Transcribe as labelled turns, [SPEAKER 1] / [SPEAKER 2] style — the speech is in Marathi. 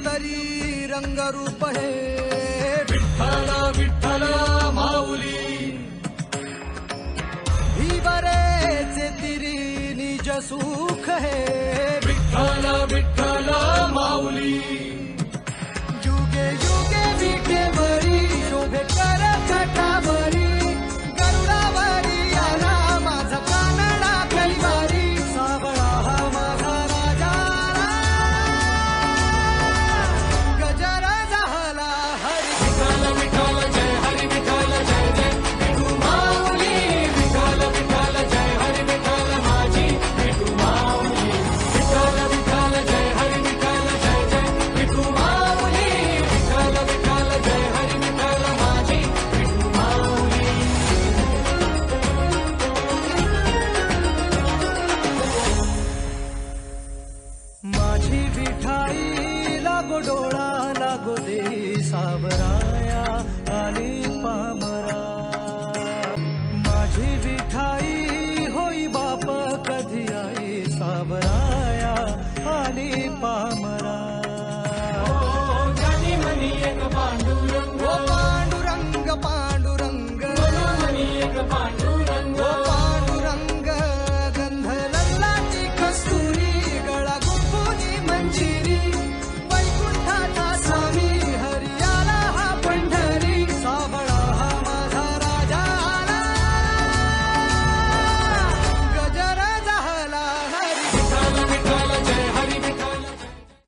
[SPEAKER 1] तरी रंगरूप हे विठ्ठल विठ्ठल माऊली ही बरेचे तिरी निज सुख हे विठ्ठल विठ्ठल माऊली युगे युगे विठेवरी शोभे कर छटावरी गरुडावरी आला माझा कानडा कैवारी सावळा हा माझा राजा गजर झाला हरी विठ्ठल विठ्ठल जय हरी विठ्ठल जय जय विठू माऊली विठ्ठल विठ्ठल जय हरी विठ्ठल माझी विठू माऊली विठ्ठल विठ्ठल जय हरी विठ्ठल जय जय विठू माऊली विठ्ठल विठ्ठल जय हरी विठ्ठल माझी विठू माऊली माझी विठाई लागो डोळा लागो दे सावराया आली पाम